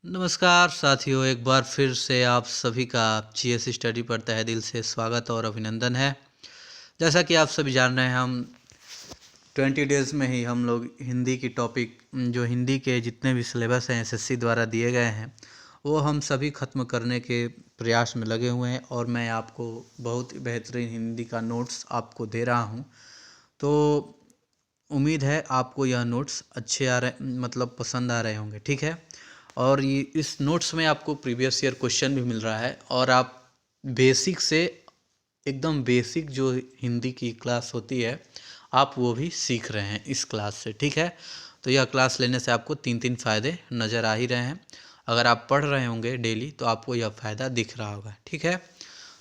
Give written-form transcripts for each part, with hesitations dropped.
नमस्कार साथियों, एक बार फिर से आप सभी का जीएस स्टडी पर तहे दिल से स्वागत और अभिनंदन है। जैसा कि आप सभी जान रहे हैं, हम 20 डेज़ में ही हम लोग हिंदी की टॉपिक जो हिंदी के जितने भी सिलेबस हैं एसएससी द्वारा दिए गए हैं वो हम सभी ख़त्म करने के प्रयास में लगे हुए हैं और मैं आपको बहुत बेहतरीन हिंदी का नोट्स आपको दे रहा हूँ। तो उम्मीद है आपको यह नोट्स अच्छे आ रहे मतलब पसंद आ रहे होंगे, ठीक है। और ये इस नोट्स में आपको प्रीवियस ईयर क्वेश्चन भी मिल रहा है और आप बेसिक से एकदम बेसिक जो हिंदी की क्लास होती है आप वो भी सीख रहे हैं इस क्लास से, ठीक है। तो यह क्लास लेने से आपको तीन तीन फ़ायदे नज़र आ ही रहे हैं। अगर आप पढ़ रहे होंगे डेली तो आपको यह फ़ायदा दिख रहा होगा, ठीक है।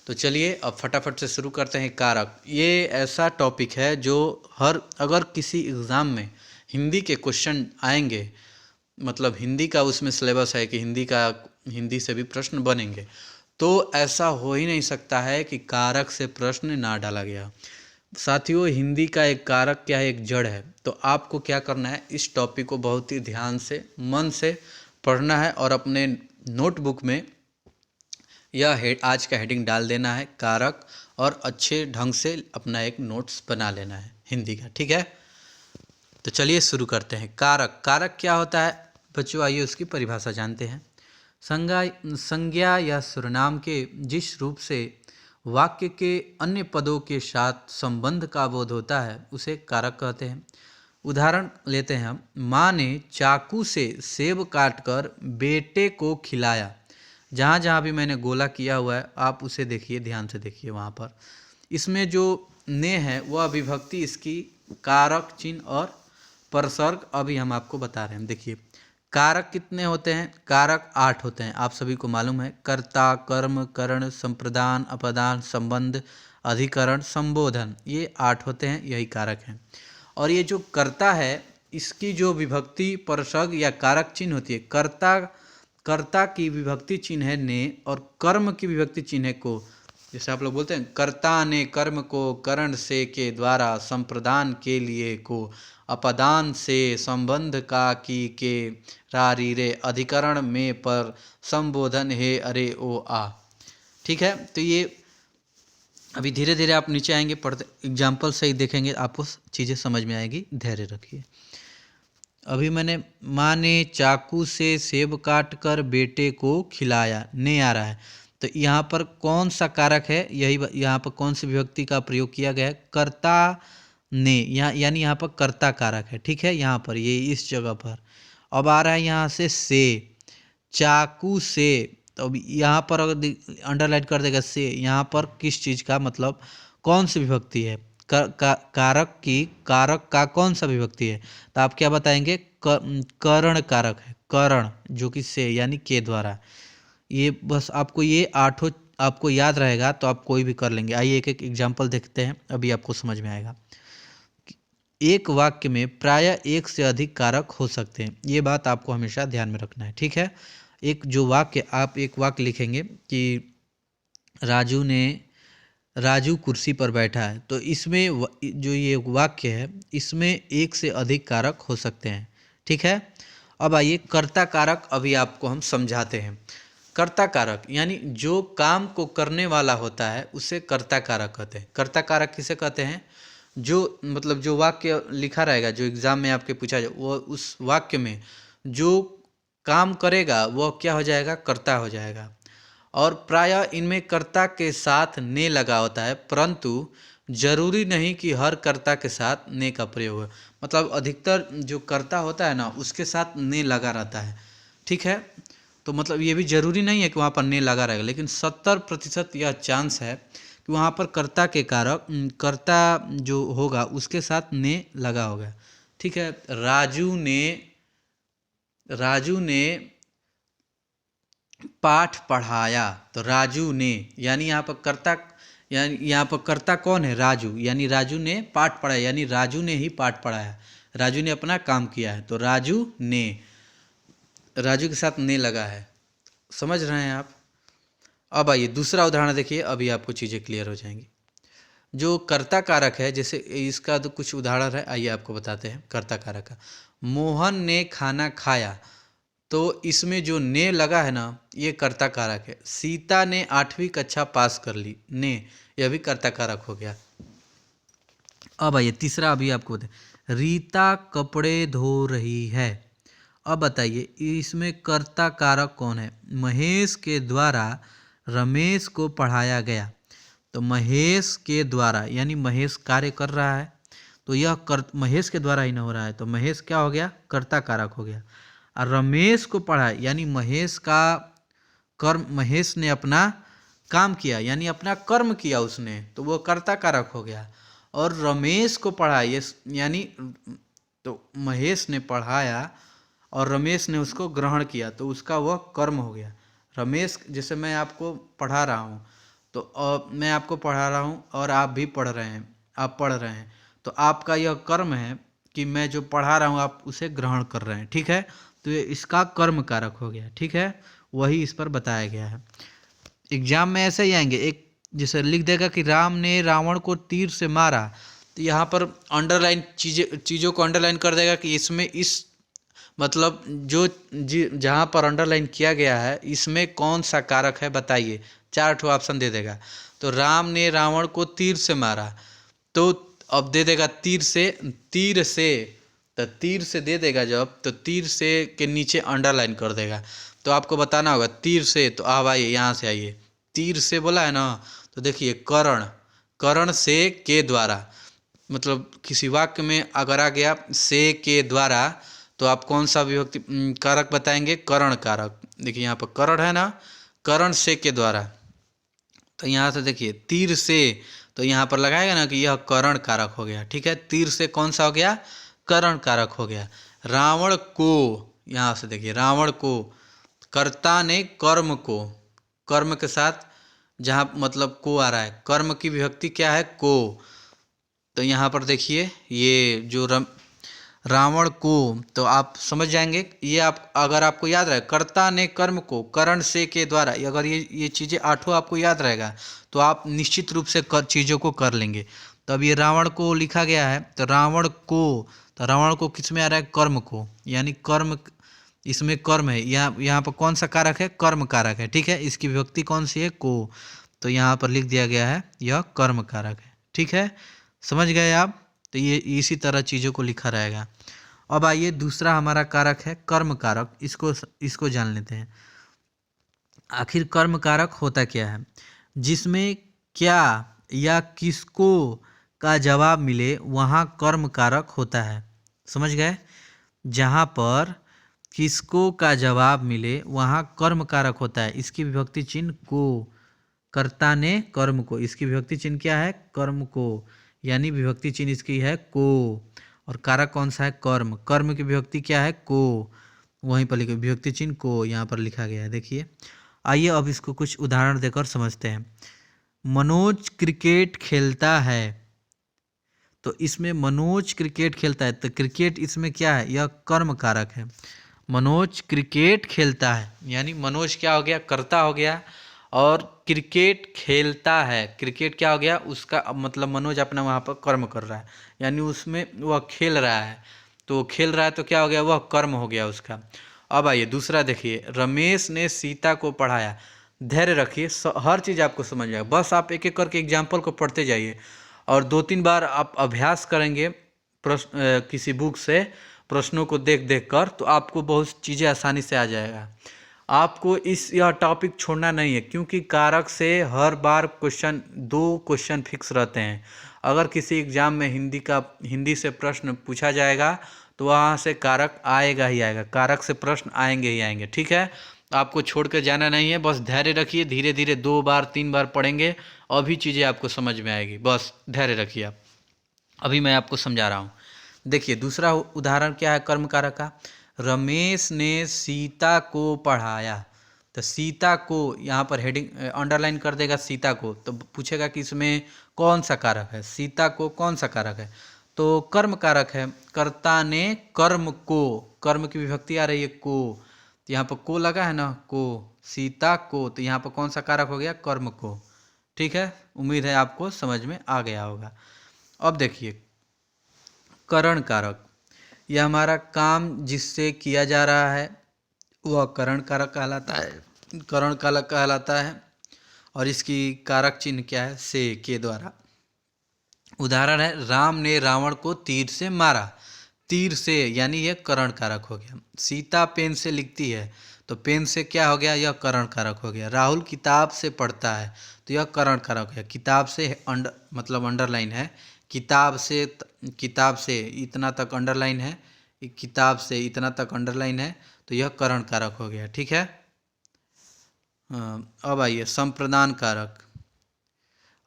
तो चलिए अब फटाफट से शुरू करते हैं। कारक ये ऐसा टॉपिक है जो अगर किसी एग्ज़ाम में हिंदी के क्वेश्चन आएंगे, मतलब हिंदी का उसमें सिलेबस है कि हिंदी से भी प्रश्न बनेंगे, तो ऐसा हो ही नहीं सकता है कि कारक से प्रश्न ना डाला गया। साथियों, हिंदी का एक कारक क्या है, एक जड़ है। तो आपको क्या करना है, इस टॉपिक को बहुत ही ध्यान से मन से पढ़ना है और अपने नोटबुक में यह आज का हेडिंग डाल देना है कारक, और अच्छे ढंग से अपना एक नोट्स बना लेना है हिंदी का, ठीक है। तो चलिए शुरू करते हैं। कारक कारक क्या होता है बच्चों, आइए उसकी परिभाषा जानते हैं। संज्ञा या सर्वनाम के जिस रूप से वाक्य के अन्य पदों के साथ संबंध का बोध होता है उसे कारक कहते हैं। उदाहरण लेते हैं हम। माँ ने चाकू से सेब काटकर बेटे को खिलाया। जहाँ जहाँ भी मैंने गोला किया हुआ है आप उसे देखिए, ध्यान से देखिए। वहाँ पर इसमें जो ने है वह विभक्ति, इसकी कारक चिन्ह और परसर्ग अभी हम आपको बता रहे हैं। देखिए कारक कितने होते हैं, कारक 8 होते हैं, आप सभी को मालूम है। कर्ता, कर्म, करण, संप्रदान, अपदान, संबंध, अधिकरण, संबोधन, ये 8 होते हैं, यही कारक हैं। और ये जो कर्ता है इसकी जो विभक्ति परसर्ग या कारक चिन्ह होती है, कर्ता की विभक्ति चिन्ह है ने, और कर्म की विभक्ति चिन्ह है को। जैसे आप लोग बोलते हैं कर्ता ने कर्म को करण से के द्वारा, संप्रदान के लिए को, अपदान से, संबंध का की के, रारी रे, अधिकरण में पर, संबोधन है अरे ओ आ, ठीक है। तो ये अभी धीरे धीरे आप नीचे आएंगे, पढ़ते एग्जाम्पल से ही देखेंगे, आपको चीज़ें समझ में आएगी, धैर्य रखिए। अभी मैंने माँ ने चाकू से सेब काट कर बेटे को खिलाया, ने आ रहा है। तो यहाँ पर कौन सा कारक है, यही यहाँ पर कौन सी विभक्ति का प्रयोग किया गया है, कर्ता ने, यहाँ यानी यहाँ पर कर्ता कारक है, ठीक है। यहाँ पर ये इस जगह पर अब आ रहा है यहाँ से चाकू से, तो अब यहाँ पर अगर अंडरलाइन कर देगा से, यहाँ पर किस चीज़ का मतलब कौन सी विभक्ति है, कारक का कौन सा विभक्ति है, तो आप क्या बताएंगे, करण कारक है, करण जो कि से यानी के द्वारा। ये बस आपको ये 8 आपको याद रहेगा तो आप कोई भी कर लेंगे। आइए एक एक एग्जाम्पल देखते हैं, अभी आपको समझ में आएगा। एक वाक्य में प्रायः एक से अधिक कारक हो सकते हैं, ये बात आपको हमेशा ध्यान में रखना है, ठीक है। एक वाक्य लिखेंगे कि राजू कुर्सी पर बैठा है, तो इसमें जो ये वाक्य है इसमें एक से अधिक कारक हो सकते हैं, ठीक है। अब आइए कर्ता कारक अभी आपको हम समझाते हैं। कर्ता कारक यानी जो काम को करने वाला होता है उसे कर्ता कारक कहते हैं। कर्ता कारक किसे कहते हैं, जो मतलब जो वाक्य लिखा रहेगा, जो एग्जाम में आपके पूछा जाए, वो उस वाक्य में जो काम करेगा वह क्या हो जाएगा, कर्ता हो जाएगा। और प्रायः इनमें कर्ता के साथ ने लगा होता है, परंतु जरूरी नहीं कि हर कर्ता के साथ ने का प्रयोग हो। मतलब अधिकतर जो कर्ता होता है ना उसके साथ ने लगा रहता है, ठीक है। तो मतलब ये भी जरूरी नहीं है कि वहाँ पर ने लगा रहेगा, लेकिन 70% यह चांस है कि वहाँ पर कर्ता जो होगा उसके साथ ने लगा होगा, ठीक है। राजू ने पाठ पढ़ाया, तो राजू ने यानी यहाँ पर कर्ता कौन है, राजू, यानी राजू ने पाठ पढ़ाया, यानी राजू ने ही पाठ पढ़ाया, राजू ने अपना काम किया है, तो राजू के साथ ने लगा है, समझ रहे हैं आप। अब आइए दूसरा उदाहरण देखिए, अभी आपको चीज़ें क्लियर हो जाएंगी। जो कर्ता कारक है, जैसे इसका तो कुछ उदाहरण है, आइए आपको बताते हैं कर्ता कारक का। मोहन ने खाना खाया, तो इसमें जो ने लगा है ना, ये कर्ता कारक है। सीता ने 8वीं कक्षा पास कर ली, ने, यह भी कर्ता कारक हो गया। अब आइए तीसरा, अभी आपको बताए, रीता कपड़े धो रही है। अब बताइए इसमें कर्ता कारक कौन है। महेश के द्वारा रमेश को पढ़ाया गया। तो महेश के द्वारा यानी महेश कार्य कर रहा है, तो यह महेश के द्वारा ही ना हो रहा है, तो महेश क्या हो गया, कर्ता कारक हो गया। और रमेश को पढ़ा यानी महेश का कर्म, महेश ने अपना काम किया यानी अपना कर्म किया उसने, तो वो कर्ता कारक हो गया। और रमेश को पढ़ा ये यानी, तो महेश ने पढ़ाया और रमेश ने उसको ग्रहण किया, तो उसका वह कर्म हो गया। रमेश, जैसे मैं आपको पढ़ा रहा हूँ, तो मैं आपको पढ़ा रहा हूँ और आप भी पढ़ रहे हैं, आप पढ़ रहे हैं, तो आपका यह कर्म है कि मैं जो पढ़ा रहा हूँ आप उसे ग्रहण कर रहे हैं, ठीक है। तो ये इसका कर्म कारक हो गया, ठीक है, वही इस पर बताया गया है। एग्जाम में ऐसे ही आएंगे, एक जैसे लिख देगा कि राम ने रावण को तीर से मारा, तो यहाँ पर अंडरलाइन चीज़ों को अंडरलाइन कर देगा कि इसमें इस मतलब जो जहाँ पर अंडरलाइन किया गया है इसमें कौन सा कारक है बताइए। 4 ठो ऑप्शन दे देगा। तो राम ने रावण को तीर से मारा, तो अब दे देगा तीर से, तो तीर से दे देगा जब, तो तीर से के नीचे अंडरलाइन कर देगा। तो आपको बताना होगा तीर से, तो अब आइए यहाँ से आइए, तीर से बोला है ना, तो देखिए करण से के द्वारा, मतलब किसी वाक्य में अगर आ गया से के द्वारा, तो आप कौन सा विभक्ति कारक बताएंगे, करण कारक। देखिए यहाँ पर करण है ना, करण से के द्वारा, तो यहाँ से देखिए तीर से, तो यहाँ पर लगाएगा ना कि यह करण कारक हो गया, ठीक है। तीर से कौन सा हो गया, करण कारक हो गया। रावण को, यहाँ से देखिए रावण को, कर्ता ने कर्म को, कर्म के साथ जहाँ मतलब को आ रहा है, कर्म की विभक्ति क्या है, को। तो यहाँ पर देखिए ये जो रावण को, तो आप समझ जाएंगे, ये आप अगर आपको याद रहे, कर्ता ने कर्म को करण से के द्वारा, अगर ये चीज़ें 8 आपको याद रहेगा तो आप निश्चित रूप से चीज़ों को कर लेंगे। तो अब ये रावण को लिखा गया है, तो रावण को, तो रावण को किस में आ रहा है, कर्म को, यानी कर्म, इसमें कर्म है, यहाँ पर कौन सा कारक है, कर्म कारक है, ठीक है। इसकी विभक्ति कौन सी है, को, तो यहाँ पर लिख दिया गया है यह कर्म कारक है, ठीक है, समझ गए आप। तो ये इसी तरह चीज़ों को लिखा रहेगा। अब आइए दूसरा हमारा कारक है कर्म कारक, इसको जान लेते हैं। आखिर कर्म कारक होता क्या है, जिसमें क्या या किसको का जवाब मिले वहाँ कर्म कारक होता है, समझ गए। जहाँ पर किसको का जवाब मिले वहाँ कर्म कारक होता है। इसकी विभक्ति चिन्ह को, कर्ता ने कर्म को, इसकी विभक्ति चिन्ह क्या है, कर्म को, यानी विभक्ति चिन्ह इसकी है को, और कारक कौन सा है, कर्म, कर्म की विभक्ति क्या है, को, वहीं पर लिखे विभक्ति चिन्ह को यहाँ पर लिखा गया है। देखिए आइए अब इसको कुछ उदाहरण देकर समझते हैं। मनोज क्रिकेट खेलता है, तो इसमें मनोज क्रिकेट खेलता है, तो क्रिकेट इसमें क्या है, यह कर्म कारक है। मनोज क्रिकेट खेलता है यानी मनोज क्या हो गया, कर्ता हो गया, और क्रिकेट खेलता है, क्रिकेट क्या हो गया, उसका मतलब मनोज अपना वहाँ पर कर्म कर रहा है, यानी उसमें वह खेल रहा है, तो खेल रहा है तो क्या हो गया, वह कर्म हो गया उसका। अब आइए दूसरा देखिए, रमेश ने सीता को पढ़ाया। धैर्य रखिए, हर चीज़ आपको समझ आएगा, बस आप एक एक करके एग्जाम्पल को पढ़ते जाइए, और 2-3 बार आप अभ्यास करेंगे प्रश्न किसी बुक से, प्रश्नों को देख देख कर, तो आपको बहुत चीज़ें आसानी से आ जाएगा। आपको यह टॉपिक छोड़ना नहीं है, क्योंकि कारक से हर बार 2 क्वेश्चन फिक्स रहते हैं। अगर किसी एग्ज़ाम में हिंदी से प्रश्न पूछा जाएगा तो वहाँ से कारक आएगा ही आएगा, कारक से प्रश्न आएंगे ही आएंगे, ठीक है। आपको छोड़ कर जाना नहीं है, बस धैर्य रखिए, धीरे धीरे 2 बार 3 बार पढ़ेंगे, अभी चीज़ें आपको समझ में आएगी, बस धैर्य रखिए आप। अभी मैं आपको समझा रहा हूँ। देखिए दूसरा उदाहरण क्या है कर्म कारक का, रमेश ने सीता को पढ़ाया। तो सीता को यहाँ पर हेडिंग अंडरलाइन कर देगा सीता को, तो पूछेगा कि इसमें कौन सा कारक है, सीता को कौन सा कारक है, तो कर्म कारक है। कर्ता ने कर्म को, कर्म की विभक्ति आ रही है को, तो यहाँ पर को लगा है ना, को, सीता को, तो यहाँ पर कौन सा कारक हो गया, कर्म को, ठीक है। उम्मीद है आपको समझ में आ गया होगा। अब देखिए करण कारक, यह हमारा काम जिससे किया जा रहा है, वह करण कारक कहलाता है। करण कारक कहलाता है और इसकी कारक चिन्ह क्या है? से के द्वारा। उदाहरण है, राम ने रावण को तीर से मारा। तीर से यानी यह करण कारक हो गया। सीता पेन से लिखती है, तो पेन से क्या हो गया? यह करण कारक हो गया। राहुल किताब से पढ़ता है, तो यह करण कारक है। किताब से मतलब अंडरलाइन है। किताब से इतना तक अंडरलाइन है, किताब से इतना तक अंडरलाइन है, तो यह करण कारक हो गया। ठीक है। अब आइए संप्रदान कारक।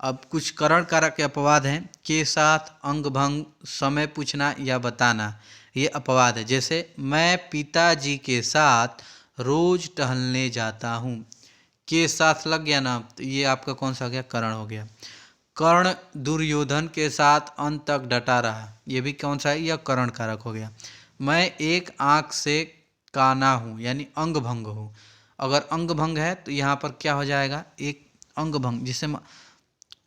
अब कुछ करण कारक के अपवाद हैं। के साथ अंग भंग, समय पूछना या बताना, ये अपवाद है। जैसे मैं पिताजी के साथ रोज टहलने जाता हूँ, के साथ लग गया ना, तो ये आपका कौन सा हो गया? करण हो गया। कर्ण दुर्योधन के साथ अंत तक डटा रहा, ये भी कौन सा है? यह करण कारक हो गया। मैं एक आँख से काना हूँ, यानी अंग भंग हूँ। अगर अंग भंग है तो यहाँ पर क्या हो जाएगा? एक अंग भंग, जिसे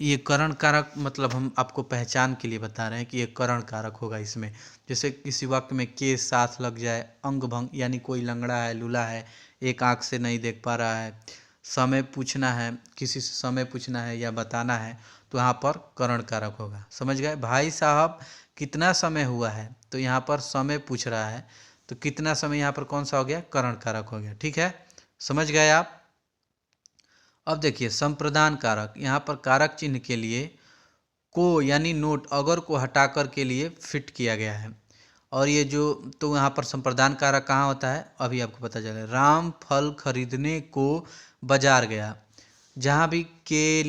ये करण कारक मतलब हम आपको पहचान के लिए बता रहे हैं कि ये करण कारक होगा इसमें। जैसे किसी वाक्य में के साथ लग जाए, अंग भंग यानी कोई लंगड़ा है, लूला है, एक आँख से नहीं देख पा रहा है, समय पूछना है, किसी से समय पूछना है या बताना है, तो यहाँ पर करण कारक होगा। समझ गए? भाई साहब कितना समय हुआ है, तो यहाँ पर समय पूछ रहा है, तो कितना समय यहाँ पर कौन सा हो गया? करण कारक हो गया। ठीक है, समझ गए आप? अब देखिए संप्रदान कारक। यहाँ पर कारक चिन्ह के लिए को यानी नोट अगर को हटाकर के लिए फिट किया गया है। और ये जो तो यहाँ पर संप्रदान कारक कहाँ होता है? अभी आपको पता चले। राम फल खरीदने को बाजार गया। जहाँ भी के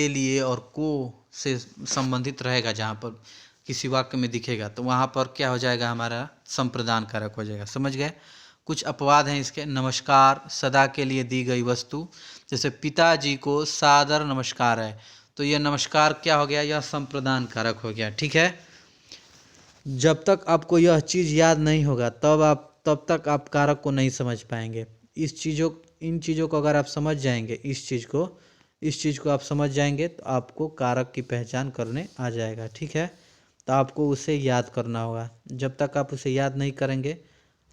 लिए और को से संबंधित रहेगा, जहाँ पर किसी वाक्य में दिखेगा, तो वहाँ पर क्या हो जाएगा? हमारा संप्रदान कारक हो जाएगा। समझ गए? कुछ अपवाद हैं इसके। नमस्कार, सदा के लिए दी गई वस्तु। जैसे पिताजी को सादर नमस्कार है, तो यह नमस्कार क्या हो गया? यह संप्रदान कारक हो गया। ठीक है। जब तक आपको यह चीज़ याद नहीं होगा तब तक आप कारक को नहीं समझ पाएंगे। इन चीज़ों को अगर आप समझ जाएंगे, इस चीज़ को आप समझ जाएंगे, तो आपको कारक की पहचान करने आ जाएगा। ठीक है। तो आपको उसे याद करना होगा। जब तक आप उसे याद नहीं करेंगे,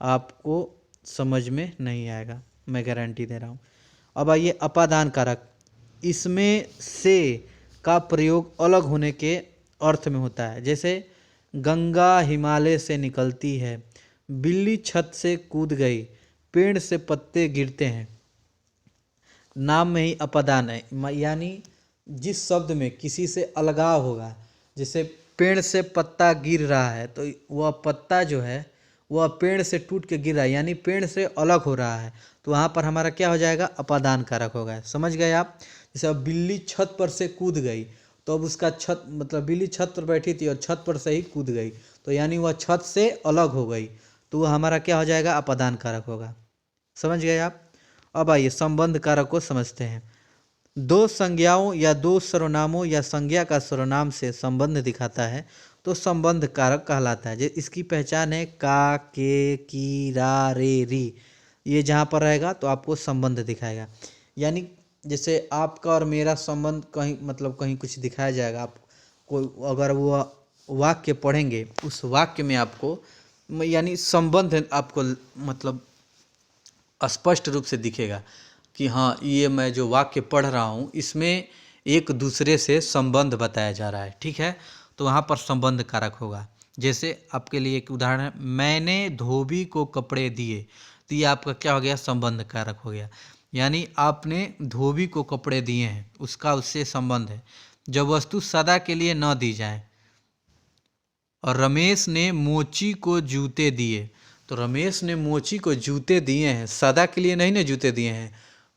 आपको समझ में नहीं आएगा, मैं गारंटी दे रहा हूँ। अब आइए अपादान कारक। इसमें से का प्रयोग अलग होने के अर्थ में होता है। जैसे गंगा हिमालय से निकलती है, बिल्ली छत से कूद गई, पेड़ से पत्ते गिरते हैं। नाम में ही अपादान है, यानी जिस शब्द में किसी से अलगाव होगा, जैसे पेड़ से पत्ता गिर रहा है, तो वह पत्ता जो है वह पेड़ से टूट के गिर रहा है, यानी पेड़ से अलग हो रहा है, तो वहाँ पर हमारा क्या हो जाएगा? अपादान कारक होगा। समझ गए आप? जैसे अब बिल्ली छत पर से कूद गई, तो अब उसका छत मतलब बिल्ली छत पर बैठी थी और छत पर से ही कूद गई, तो यानी वह छत से अलग हो गई, तो वह हमारा क्या हो जाएगा? अपादान कारक होगा। समझ गए आप? अब आइए संबंध कारक को समझते हैं। दो संज्ञाओं या दो सर्वनामों या संज्ञा का सर्वनाम से संबंध दिखाता है, तो संबंध कारक कहलाता है। इसकी पहचान है का, के, की, रा, रे, री। ये जहाँ पर रहेगा तो आपको संबंध दिखाएगा। यानी जैसे आपका और मेरा संबंध कहीं कुछ दिखाया जाएगा, आप कोई अगर वो वाक्य पढ़ेंगे, उस वाक्य में आपको यानी संबंध आपको मतलब स्पष्ट रूप से दिखेगा कि हाँ, ये मैं जो वाक्य पढ़ रहा हूँ इसमें एक दूसरे से संबंध बताया जा रहा है। ठीक है। तो वहाँ पर संबंध कारक होगा। जैसे आपके लिए एक उदाहरण है, मैंने धोबी को कपड़े दिए, तो ये आपका क्या हो गया? संबंध कारक हो गया। यानी आपने धोबी को कपड़े दिए हैं, उसका उससे संबंध है। जब वस्तु सदा के लिए न दी जाए। और रमेश ने मोची को जूते दिए, तो रमेश ने मोची को जूते दिए हैं, सदा के लिए नहीं ना जूते दिए हैं।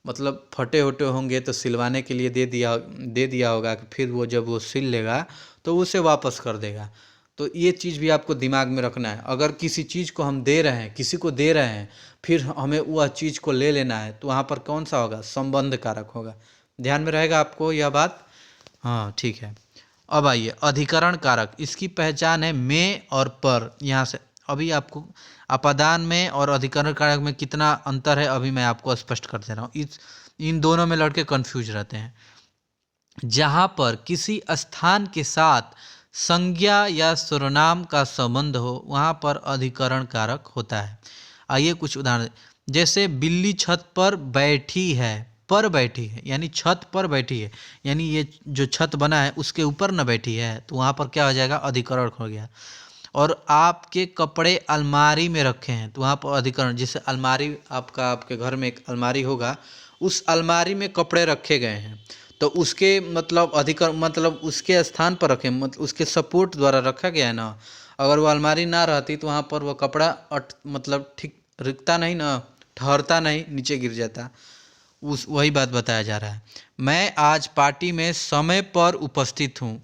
मतलब फटे होटे होंगे तो सिलवाने के लिए दे दिया होगा कि फिर वो जब वो सिल लेगा तो उसे वापस कर देगा। तो ये चीज़ भी आपको दिमाग में रखना है। अगर किसी चीज़ को हम दे रहे हैं, किसी को दे रहे हैं, फिर हमें वह चीज़ को ले लेना है, तो वहाँ पर कौन सा होगा? संबंध कारक होगा। ध्यान में रहेगा आपको यह बात? हाँ, ठीक है। अब आइए अधिकरण कारक। इसकी पहचान है में और पर। यहाँ से अभी आपको अपादान में और अधिकरण कारक में कितना अंतर है अभी मैं आपको स्पष्ट कर दे रहा हूँ। इन दोनों में लड़के कंफ्यूज रहते हैं। जहाँ पर किसी स्थान के साथ संज्ञा या सर्वनाम का संबंध हो, वहाँ पर अधिकरण कारक होता है। आइए कुछ उदाहरण। जैसे बिल्ली छत पर बैठी है, पर बैठी है यानी छत पर बैठी है, यानी ये जो छत बना है उसके ऊपर न बैठी है, तो वहाँ पर क्या हो जाएगा, अधिकरण हो गया। और आपके कपड़े अलमारी में रखे हैं, तो वहाँ पर अधिकरण, जैसे अलमारी आपके घर में एक अलमारी होगा, उस अलमारी में कपड़े रखे गए हैं, तो उसके मतलब अधिकरण मतलब उसके स्थान पर रखे, मतलब उसके सपोर्ट द्वारा रखा गया है ना। अगर वो अलमारी ना रहती तो वहाँ पर वो कपड़ा मतलब ठीक रुकता नहीं ना, ठहरता नहीं, नीचे गिर जाता। उस वही बात बताया जा रहा है। मैं आज पार्टी में समय पर उपस्थित हूँ।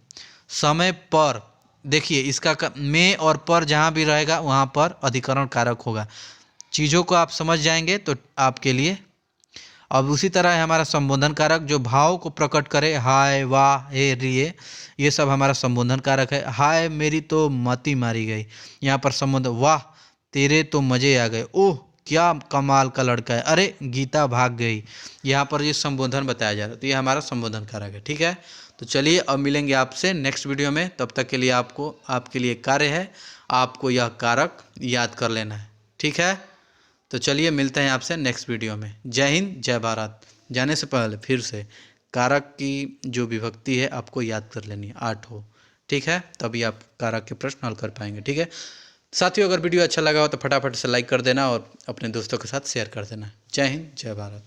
समय पर, देखिए इसका में और पर जहाँ भी रहेगा वहाँ पर अधिकरण कारक होगा। चीज़ों को आप समझ जाएंगे तो आपके लिए। अब उसी तरह है हमारा संबोधन कारक, जो भाव को प्रकट करे, हाय, वाह, हे, रिये, ये सब हमारा संबोधन कारक है। हाय मेरी तो मती मारी गई, यहाँ पर संबोधन, वाह तेरे तो मज़े आ गए, ओह क्या कमाल का लड़का है, अरे गीता भाग गई, यहाँ पर ये संबोधन बताया जा रहा है, तो ये हमारा संबोधन कारक है। ठीक है, तो चलिए अब मिलेंगे आपसे नेक्स्ट वीडियो में। तब तक के लिए आपके लिए कार्य है, आपको यह कारक याद कर लेना है। ठीक है, तो चलिए मिलते हैं आपसे नेक्स्ट वीडियो में। जय हिंद, जय भारत। जाने से पहले फिर से कारक की जो विभक्ति है आपको याद कर लेनी है, 8 हो। ठीक है, तभी आप कारक के प्रश्न हल कर पाएंगे। ठीक है साथियों, अगर वीडियो अच्छा लगा हो तो फटाफट से लाइक कर देना और अपने दोस्तों के साथ शेयर कर देना। जय हिंद, जय भारत।